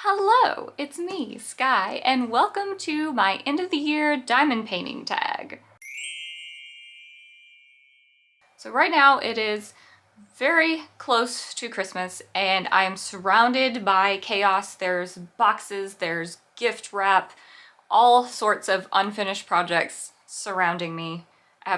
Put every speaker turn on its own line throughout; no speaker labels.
Hello, it's me, Sky, and welcome to my end of the year diamond painting tag. So right now it is very close to Christmas and I am surrounded by chaos. There's boxes, there's gift wrap, all sorts of unfinished projects surrounding me. I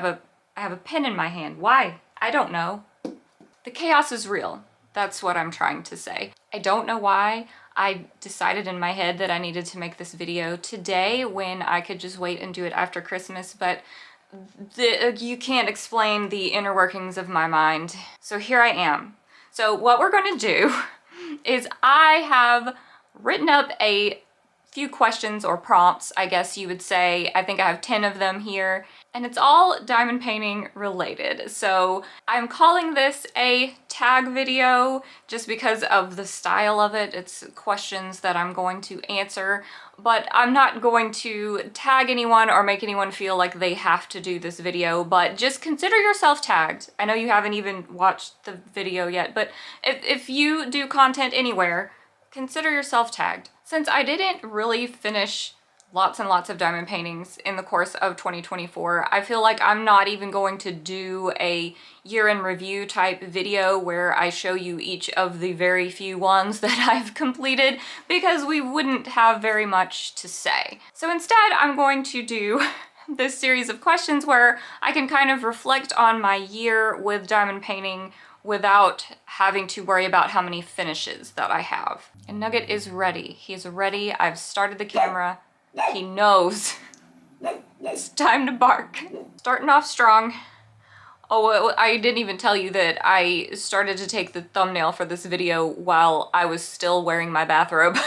have a pen in my hand. Why? I don't know. The chaos is real. That's what I'm trying to say. I don't know why I decided in my head that I needed to make this video today when I could just wait and do it after Christmas, but you can't explain the inner workings of my mind. So here I am. So what we're gonna do is I have written up a few questions or prompts, I guess you would say. I think I have 10 of them here, and it's all diamond painting related. So I'm calling this a tag video just because of the style of it. It's questions that I'm going to answer, but I'm not going to tag anyone or make anyone feel like they have to do this video, but just consider yourself tagged. I know you haven't even watched the video yet, but if you do content anywhere, consider yourself tagged. Since I didn't really finish lots and lots of diamond paintings in the course of 2024, I feel like I'm not even going to do a year in review type video where I show you each of the very few ones that I've completed, because we wouldn't have very much to say. So instead, I'm going to do this series of questions where I can kind of reflect on my year with diamond painting without having to worry about how many finishes that I have. And Nugget is ready. He's ready. I've started the camera. He knows it's time to bark. Starting off strong. Oh, I didn't even tell you that I started to take the thumbnail for this video while I was still wearing my bathrobe.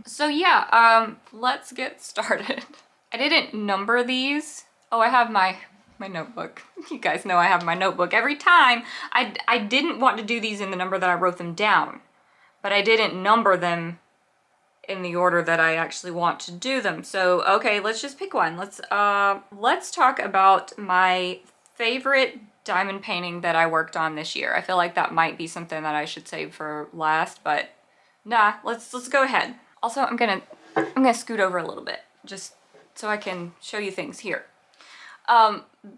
So yeah, let's get started. I didn't number these. Oh, I have my notebook. You guys know I have my notebook every time. I didn't want to do these in the number that I wrote them down, but I didn't number them in the order that I actually want to do them. So, okay, let's just pick one. Let's talk about my favorite diamond painting that I worked on this year. I feel like that might be something that I should save for last, but nah, let's go ahead. Also, I'm gonna scoot over a little bit just so I can show you things here.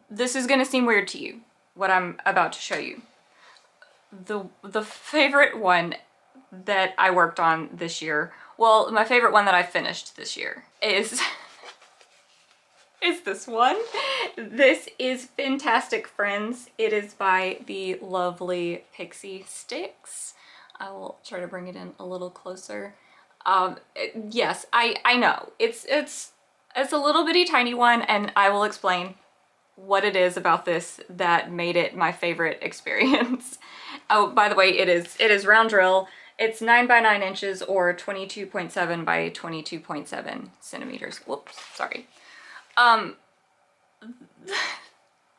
This is gonna seem weird to you, what I'm about to show you. The favorite one that I worked on this year, well, my favorite one that I finished this year is this one. This is Fantastic Friends. It is by the lovely Pixie Sticks. I will try to bring it in a little closer. Yes, I know. It's a little bitty tiny one, and I will explain what it is about this that made it my favorite experience. Oh, by the way, it is round drill. It's 9 by 9 inches or 22.7 by 22.7 centimeters. Whoops, sorry. I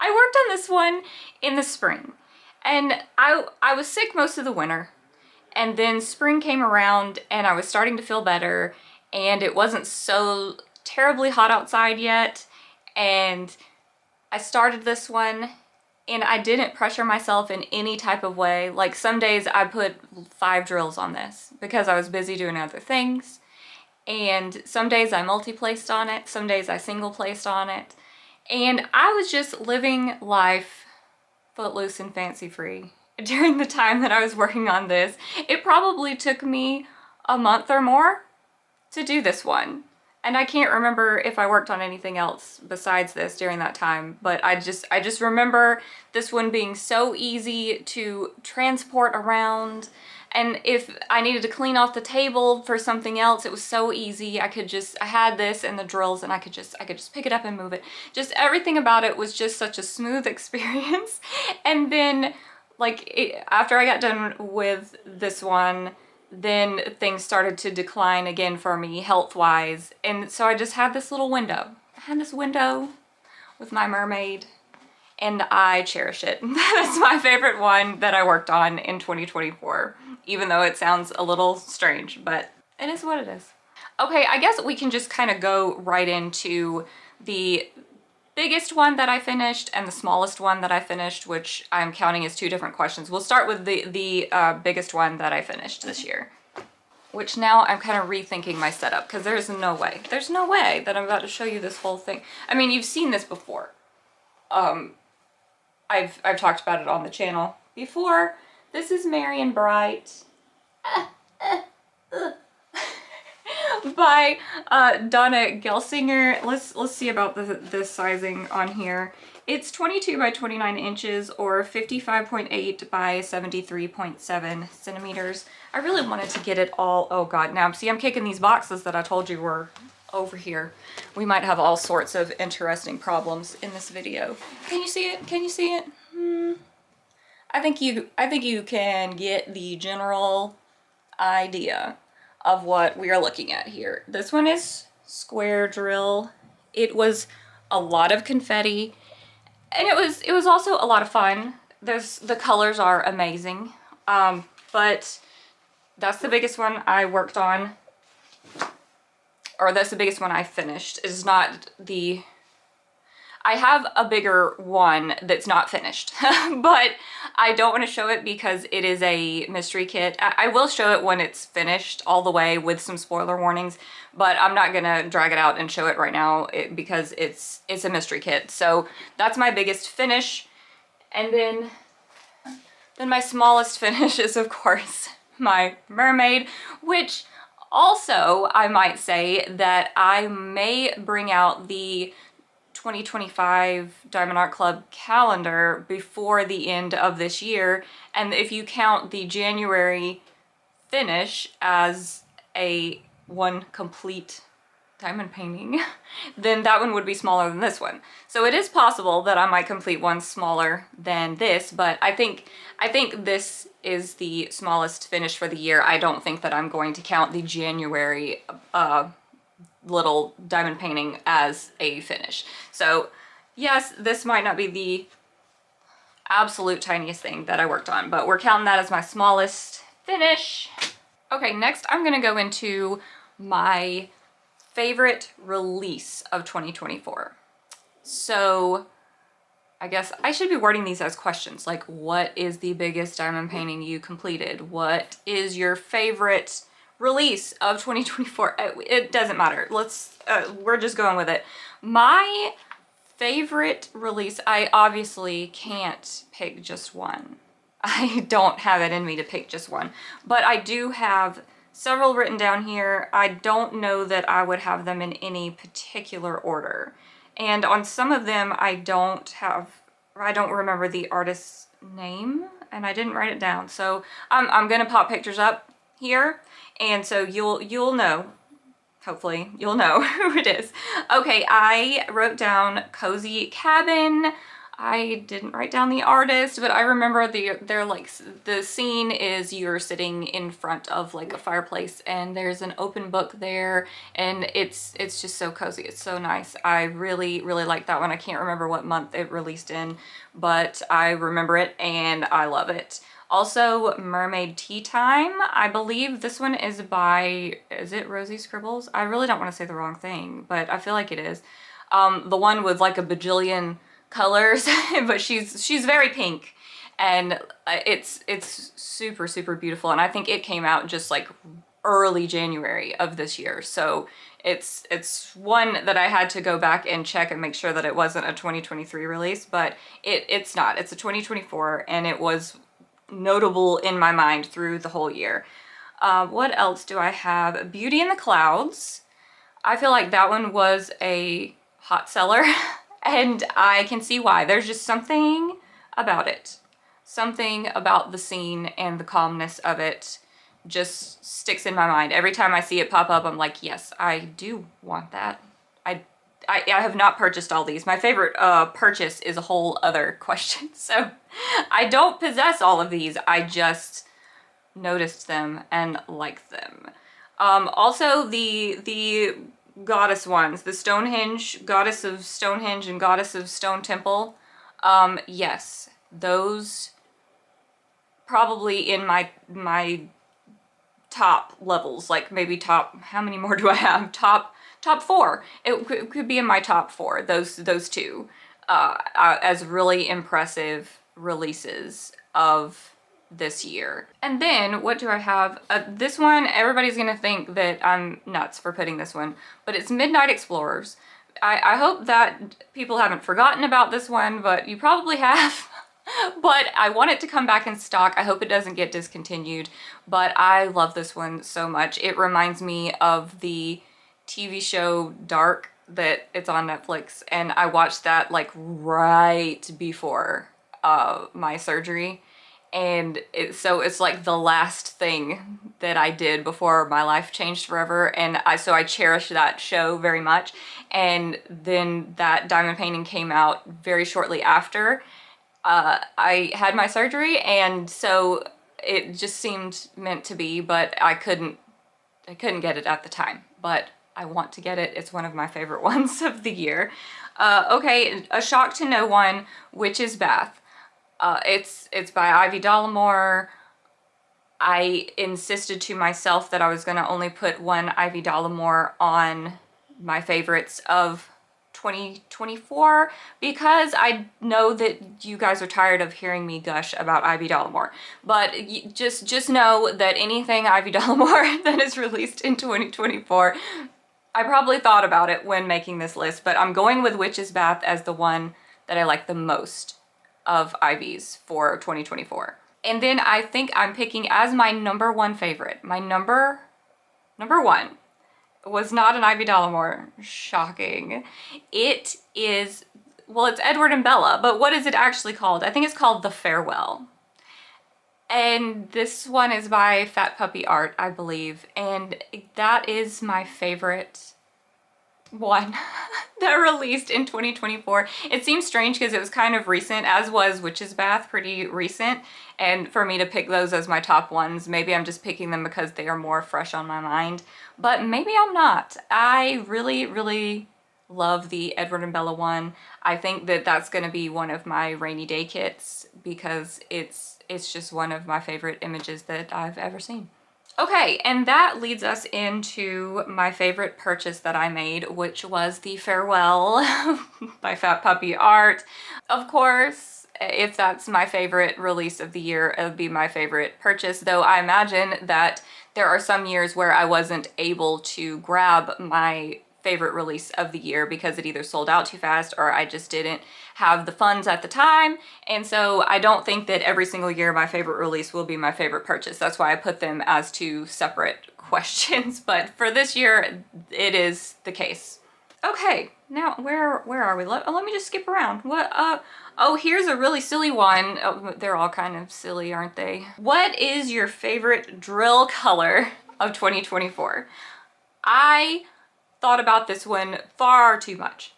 worked on this one in the spring, and I was sick most of the winter, and then spring came around and I was starting to feel better, and it wasn't so terribly hot outside yet, and I started this one and I didn't pressure myself in any type of way. Like, some days I put 5 drills on this because I was busy doing other things, and some days I multi-placed on it, some days I single-placed on it, and I was just living life footloose and fancy-free during the time that I was working on this. It probably took me a month or more to do this one. And I can't remember if I worked on anything else besides this during that time, but I just remember this one being so easy to transport around. And if I needed to clean off the table for something else, it was so easy. I had this and the drills, and I could just pick it up and move it. Just everything about it was just such a smooth experience. And then, like, after I got done with this one, then things started to decline again for me health-wise, and so I just had this little window. I had this window with my mermaid, and I cherish it. That's my favorite one that I worked on in 2024, even though it sounds a little strange, but it is what it is. Okay, I guess we can just kind of go right into the biggest one that I finished and the smallest one that I finished, which I'm counting as 2 different questions. We'll start with the biggest one that I finished this year. which now I'm kind of rethinking my setup because there's no way that I'm about to show you this whole thing. I mean, you've seen this before. I've talked about it on the channel before. This is Merry and Bright by Donna Gelsinger. Let's see about this sizing on here. It's 22 by 29 inches or 55.8 by 73.7 centimeters. I really wanted to get it all, oh God, now see I'm kicking these boxes that I told you were over here. We might have all sorts of interesting problems in this video. Can you see it? Can you see it? I think you can get the general idea of what we are looking at here. This one is square drill. It was a lot of confetti, and it was also a lot of fun. The colors are amazing, but that's the biggest one I worked on, or that's the biggest one I finished. It's not the, I have a bigger one that's not finished, but I don't want to show it because it is a mystery kit. I will show it when it's finished all the way with some spoiler warnings, but I'm not gonna drag it out and show it right now because it's a mystery kit. So that's my biggest finish. And then my smallest finish is, of course, my mermaid, which also I might say that I may bring out the 2025 Diamond Art Club calendar before the end of this year. And if you count the January finish as a one complete diamond painting, then that one would be smaller than this one. So it is possible that I might complete one smaller than this, but I think this is the smallest finish for the year. I don't think that I'm going to count the January little diamond painting as a finish. So yes, this might not be the absolute tiniest thing that I worked on, but we're counting that as my smallest finish. Okay, next I'm gonna go into my favorite release of 2024. So I guess I should be wording these as questions, like what is the biggest diamond painting you completed? What is your favorite release of 2024? It doesn't matter. We're just going with it. My favorite release, I obviously can't pick just one. I don't have it in me to pick just one, but I do have several written down here. I don't know that I would have them in any particular order. And on some of them, I don't remember the artist's name, and I didn't write it down. So I'm gonna pop pictures up here, and so you'll know. Hopefully you'll know who it is. Okay, I wrote down Cozy Cabin. I didn't write down the artist, but I remember they're like, the scene is you're sitting in front of like a fireplace and there's an open book there, and it's just so cozy. It's so nice. I really, really like that one. I can't remember what month it released in, but I remember it and I love it. Also, Mermaid Tea Time. I believe this one is by, is it Rosie Scribbles? I really don't want to say the wrong thing, but I feel like it is. The one with like a bajillion colors, but she's very pink, and it's super, super beautiful. And I think it came out just like early January of this year. So it's one that I had to go back and check and make sure that it wasn't a 2023 release, but it's not. It's a 2024, and it was notable in my mind through the whole year. What else do I have? Beauty in the Clouds. I feel like that one was a hot seller and I can see why. There's just something about it. Something about the scene and the calmness of it just sticks in my mind. Every time I see it pop up, I'm like, yes, I do want that. I have not purchased all these. My favorite purchase is a whole other question. So I don't possess all of these. I just noticed them and liked them. Also the goddess ones, the Stonehenge, Goddess of Stonehenge and Goddess of Stone Temple. Yes, those probably in my top levels, like maybe top, how many more do I have? Top 4. It could be in my top 4, those two, as really impressive releases of this year. And then what do I have? This one, everybody's gonna think that I'm nuts for putting this one, but it's Midnight Explorers. I hope that people haven't forgotten about this one, but you probably have. But I want it to come back in stock. I hope it doesn't get discontinued, but I love this one so much. It reminds me of the TV show Dark that it's on Netflix, and I watched that like right before my surgery. And so it's like the last thing that I did before my life changed forever, and so I cherish that show very much. And then that diamond painting came out very shortly after I had my surgery, and so it just seemed meant to be, but I couldn't get it at the time, but I want to get it. It's one of my favorite ones of the year. Okay, A Shock to No One, Witch's Bath. It's by Ivy Dallimore. I insisted to myself that I was gonna only put one Ivy Dallimore on my favorites of 2024 because I know that you guys are tired of hearing me gush about Ivy Dallimore. But just know that anything Ivy Dallimore that is released in 2024, I probably thought about it when making this list, but I'm going with Witch's Bath as the one that I like the most of Ivy's for 2024. And then I think I'm picking as my number one favorite. My number one was not an Ivy Dallimore. Shocking. It is, well, it's Edward and Bella, but what is it actually called? I think it's called The Farewell. And this one is by Fat Puppy Art, I believe. And that is my favorite one that released in 2024. It seems strange because it was kind of recent, as was Witch's Bath, pretty recent. And for me to pick those as my top ones, maybe I'm just picking them because they are more fresh on my mind, but maybe I'm not. I really, really love the Edward and Bella one. I think that that's going to be one of my rainy day kits because it's just one of my favorite images that I've ever seen. Okay, and that leads us into my favorite purchase that I made, which was the Farewell by Fat Puppy Art. Of course, if that's my favorite release of the year, it would be my favorite purchase, though I imagine that there are some years where I wasn't able to grab my favorite release of the year because it either sold out too fast or I just didn't have the funds at the time. And so I don't think that every single year my favorite release will be my favorite purchase. That's why I put them as two separate questions. But for this year, it is the case. Okay, now where are we? Let me just skip around. Oh, here's a really silly one. Oh, they're all kind of silly, aren't they? What is your favorite drill color of 2024? I thought about this one far too much.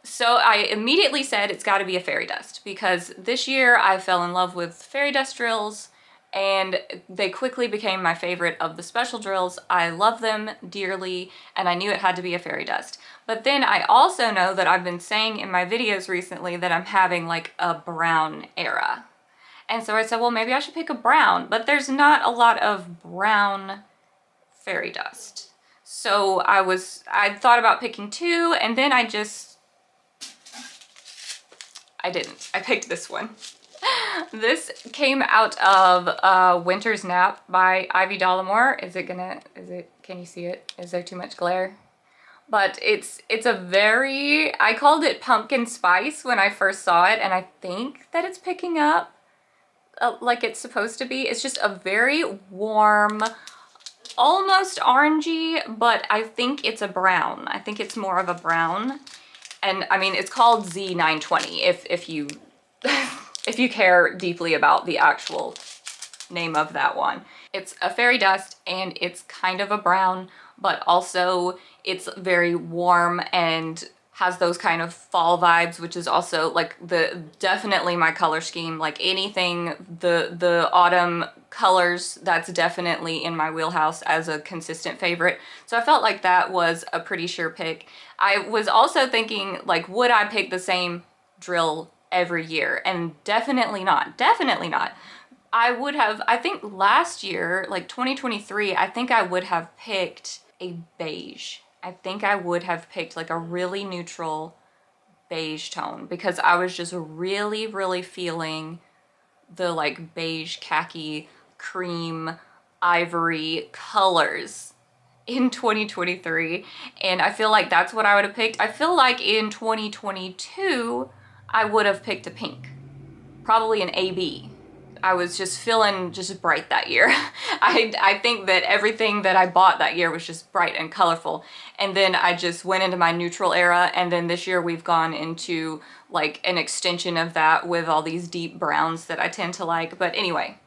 So I immediately said it's got to be a fairy dust because this year I fell in love with fairy dust drills and they quickly became my favorite of the special drills. I love them dearly and I knew it had to be a fairy dust. But then I also know that I've been saying in my videos recently that I'm having like a brown era. And so I said, well, maybe I should pick a brown, but there's not a lot of brown fairy dust. So I thought about picking two and then I didn't. I picked this one. This came out of Winter's Nap by Ivy Dallimore. Can you see it? Is there too much glare? But it's a very, I called it pumpkin spice when I first saw it, and I think that it's picking up like it's supposed to be. It's just a very warm, almost orangey, but I think it's a brown. I think it's more of a brown. And I mean, it's called Z920 if you if you care deeply about the actual name of that one. It's a fairy dust and it's kind of a brown, but also it's very warm and has those kind of fall vibes, which is also like definitely my color scheme. Like anything, the autumn colors, that's definitely in my wheelhouse as a consistent favorite. So I felt like that was a pretty sure pick. I was also thinking, like, would I pick the same drill every year? And definitely not. Definitely not. I would have, I think last year, like 2023, I think I would have picked a beige. I think I would have picked like a really neutral beige tone because I was just really, really feeling the like beige, khaki, cream, ivory colors in 2023, and I feel like that's what I would have picked. I feel like in 2022 I would have picked a pink, probably an AB. I was just feeling just bright that year. I think that everything that I bought that year was just bright and colorful. And then I just went into my neutral era, and then this year we've gone into like an extension of that with all these deep browns that I tend to like. But anyway,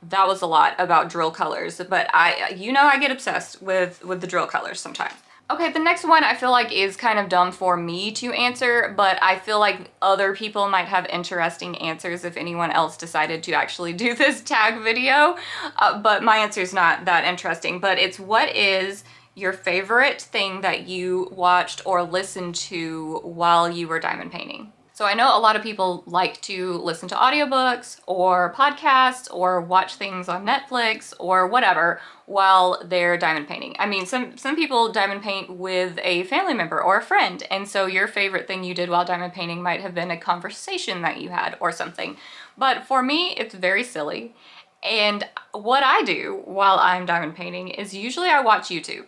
that was a lot about drill colors, but I get obsessed with the drill colors sometimes. Okay, the next one I feel like is kind of dumb for me to answer, but I feel like other people might have interesting answers if anyone else decided to actually do this tag video. But my answer is not that interesting, but it's what is your favorite thing that you watched or listened to while you were diamond painting? So I know a lot of people like to listen to audiobooks or podcasts or watch things on Netflix or whatever while they're diamond painting. I mean, some people diamond paint with a family member or a friend, and so your favorite thing you did while diamond painting might have been a conversation that you had or something. But for me, it's very silly. And what I do while I'm diamond painting is usually I watch YouTube.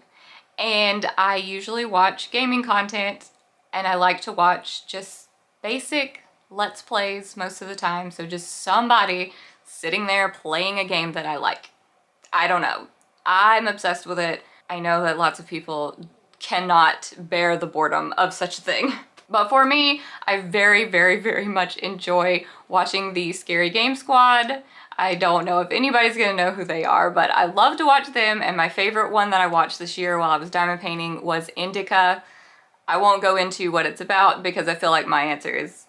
And I usually watch gaming content, and I like to watch just basic Let's Plays most of the time. So just somebody sitting there playing a game that I like. I don't know. I'm obsessed with it. I know that lots of people cannot bear the boredom of such a thing. But for me, I very, very, very much enjoy watching the Scary Game Squad. I don't know if anybody's gonna know who they are, but I love to watch them, and my favorite one that I watched this year while I was diamond painting was Indica. I won't go into what it's about because I feel like my answer is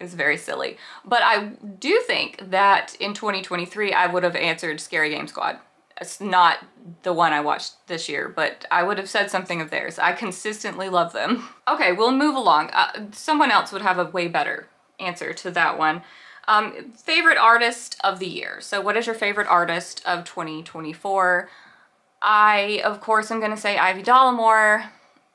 very silly. But I do think that in 2023 I would have answered Scary Game Squad. It's not the one I watched this year, but I would have said something of theirs. I consistently love them. Okay, we'll move along. Someone else would have a way better answer to that one. Favorite artist of the year. So what is your favorite artist of 2024? I, of course, am gonna say Ivy Dallimore.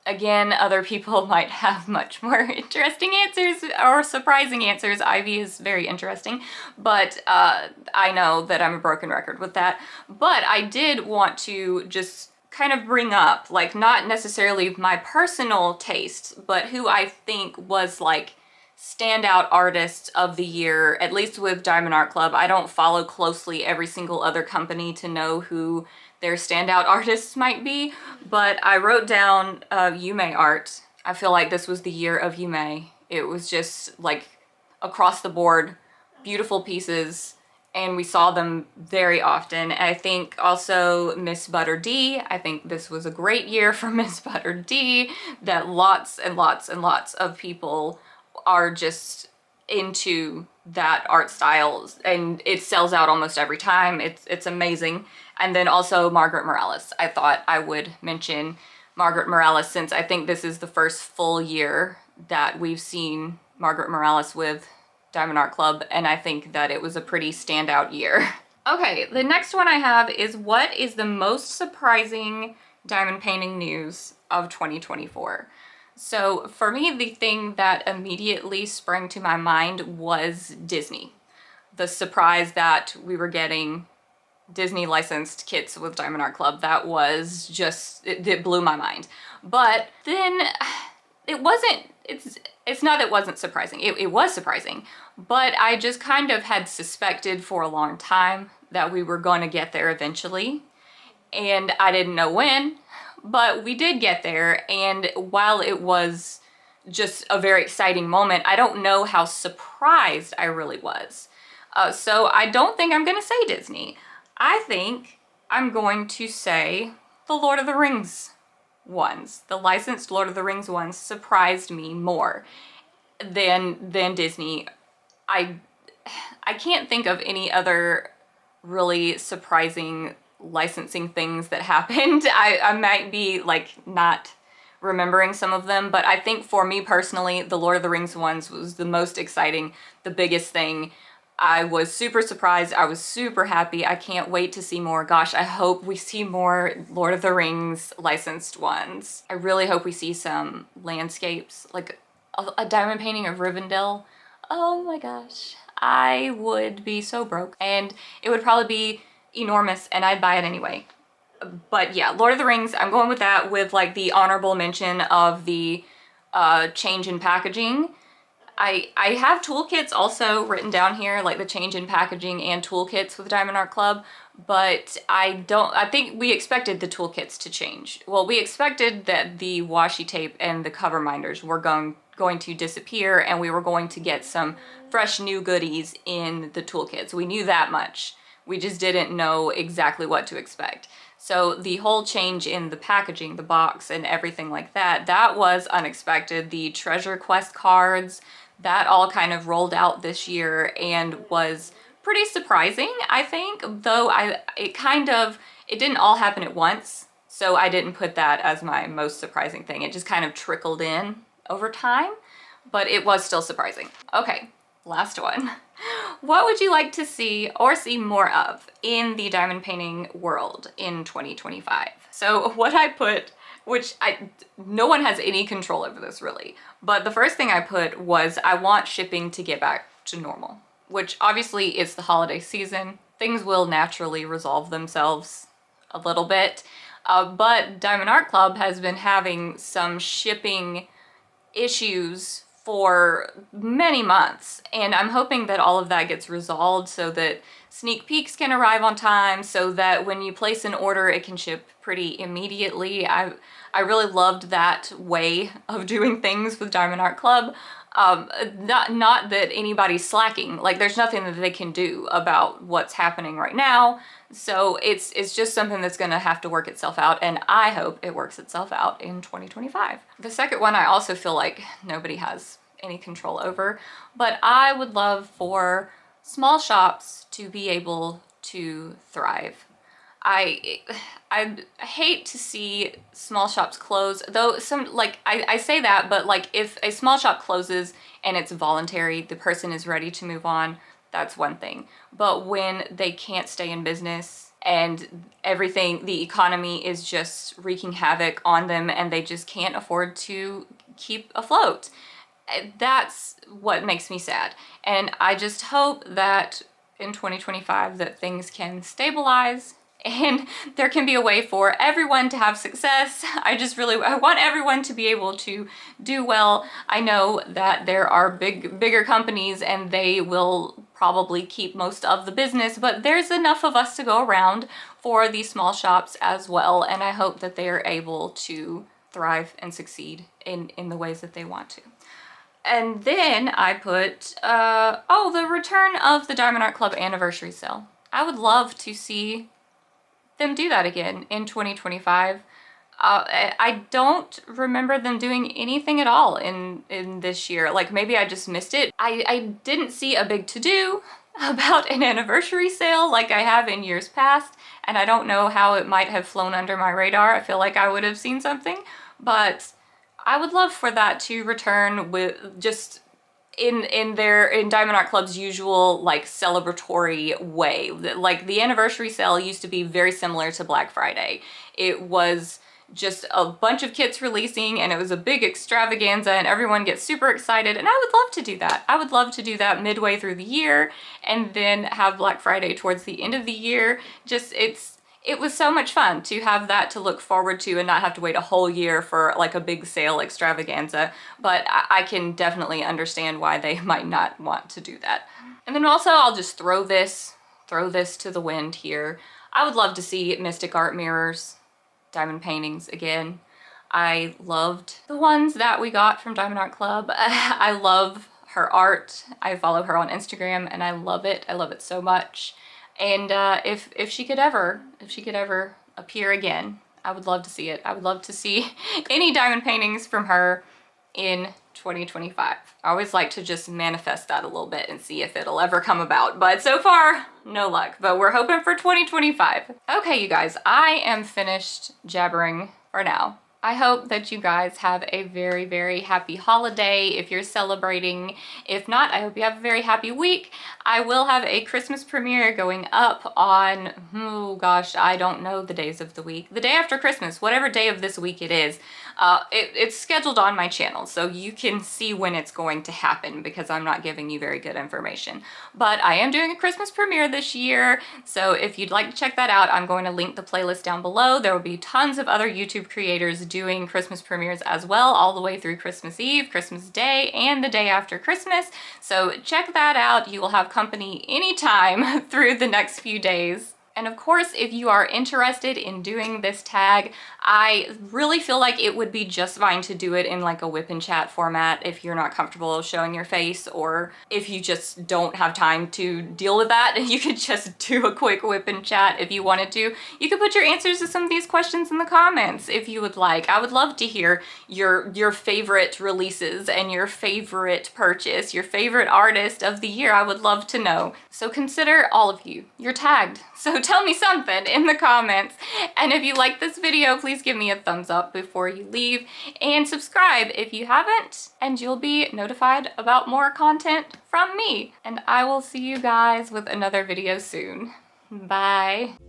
Again, other people might have much more interesting answers or surprising answers. Ivy is very interesting, but I know that I'm a broken record with that. But I did want to just kind of bring up, like, not necessarily my personal tastes, but who I think was like standout artists of the year, at least with Diamond Art Club. I don't follow closely every single other company to know who their standout artists might be, but I wrote down Yume art. I feel like this was the year of Yume. It was just like across the board, beautiful pieces, and we saw them very often. I think also Miss Butter D, I think this was a great year for Miss Butter D, that lots and lots and lots of people are just into that art style, and it sells out almost every time. It's amazing. And then also Margaret Morales. I thought I would mention Margaret Morales since I think this is the first full year that we've seen Margaret Morales with Diamond Art Club, and I think that it was a pretty standout year. Okay, the next one I have is what is the most surprising diamond painting news of 2024? So for me, the thing that immediately sprang to my mind was Disney. The surprise that we were getting Disney licensed kits with Diamond Art Club, that was just, it blew my mind. But then it wasn't, it's not that it wasn't surprising, it was surprising, but I just kind of had suspected for a long time that we were going to get there eventually, and I didn't know when, but we did get there. And while it was just a very exciting moment, I don't know how surprised I really was. So I don't think I'm gonna say Disney. I think I'm going to say the Lord of the Rings ones. The licensed Lord of the Rings ones surprised me more than Disney. I can't think of any other really surprising licensing things that happened. I might be like not remembering some of them, but I think for me personally, the Lord of the Rings ones was the most exciting, the biggest thing. I was super surprised. I was super happy. I can't wait to see more. Gosh, I hope we see more Lord of the Rings licensed ones. I really hope we see some landscapes, like a diamond painting of Rivendell. Oh my gosh. I would be so broke and it would probably be enormous and I'd buy it anyway. But yeah, Lord of the Rings, I'm going with that, with like the honorable mention of the change in packaging. I have toolkits also written down here, like the change in packaging and toolkits with Diamond Art Club, but I think we expected the toolkits to change. Well, we expected that the washi tape and the cover minders were going to disappear and we were going to get some fresh new goodies in the toolkits. We knew that much. We just didn't know exactly what to expect. So the whole change in the packaging, the box and everything like that, that was unexpected. The Treasure Quest cards, that all kind of rolled out this year and was pretty surprising, I think, though it didn't all happen at once. So I didn't put that as my most surprising thing. It just kind of trickled in over time, but it was still surprising. Okay, last one. What would you like to see or see more of in the diamond painting world in 2025? So what I put, no one has any control over this really, but the first thing I put was I want shipping to get back to normal, which obviously is the holiday season. Things will naturally resolve themselves a little bit, but Diamond Art Club has been having some shipping issues for many months, and I'm hoping that all of that gets resolved so that sneak peeks can arrive on time, so that when you place an order it can ship pretty immediately. I really loved that way of doing things with Diamond Art Club. Not that anybody's slacking, like there's nothing that they can do about what's happening right now, so it's just something that's gonna have to work itself out, and I hope it works itself out in 2025. The second one I also feel like nobody has any control over, but I would love for small shops to be able to thrive. I hate to see small shops close, though I say that, but like if a small shop closes and it's voluntary, the person is ready to move on, that's one thing. But when they can't stay in business and everything, the economy is just wreaking havoc on them and they just can't afford to keep afloat, that's what makes me sad. And I just hope that in 2025 that things can stabilize and there can be a way for everyone to have success. I want everyone to be able to do well. I know that there are bigger companies and they will probably keep most of the business, but there's enough of us to go around for these small shops as well, and I hope that they are able to thrive and succeed in the ways that they want to. And then I put, the return of the Diamond Art Club anniversary sale. I would love to see them do that again in 2025. I don't remember them doing anything at all in this year. Like maybe I just missed it. I didn't see a big to-do about an anniversary sale like I have in years past, and I don't know how it might have flown under my radar. I feel like I would have seen something, but I would love for that to return with just in Diamond Art Club's usual like celebratory way. Like the anniversary sale used to be very similar to Black Friday. It was just a bunch of kits releasing and it was a big extravaganza and everyone gets super excited, and I would love to do that. I would love to do that midway through the year and then have Black Friday towards the end of the year. It was so much fun to have that to look forward to and not have to wait a whole year for like a big sale extravaganza, but I can definitely understand why they might not want to do that. And then also I'll just throw this to the wind here. I would love to see Mystic Art mirrors, diamond paintings again. I loved the ones that we got from Diamond Art Club. I love her art. I follow her on Instagram and I love it. I love it so much. And if she could ever appear again, I would love to see it. I would love to see any diamond paintings from her in 2025. I always like to just manifest that a little bit and see if it'll ever come about, but so far, no luck, but we're hoping for 2025. Okay, you guys, I am finished jabbering for now. I hope that you guys have a very, very happy holiday if you're celebrating. If not, I hope you have a very happy week. I will have a Christmas premiere going up on, oh gosh, I don't know the days of the week. The day after Christmas, whatever day of this week it is. It's scheduled on my channel, so you can see when it's going to happen because I'm not giving you very good information. But I am doing a Christmas premiere this year, so if you'd like to check that out, I'm going to link the playlist down below. There will be tons of other YouTube creators doing Christmas premieres as well, all the way through Christmas Eve, Christmas Day, and the day after Christmas. So check that out. You will have company anytime through the next few days. And of course, if you are interested in doing this tag, I really feel like it would be just fine to do it in like a whip and chat format if you're not comfortable showing your face, or if you just don't have time to deal with that. You could just do a quick whip and chat if you wanted to. You could put your answers to some of these questions in the comments if you would like. I would love to hear your favorite releases and your favorite purchase, your favorite artist of the year. I would love to know. So consider all of you. You're tagged. So tell me something in the comments. And if you like this video, please give me a thumbs up before you leave, and subscribe if you haven't, and you'll be notified about more content from me. And I will see you guys with another video soon. Bye.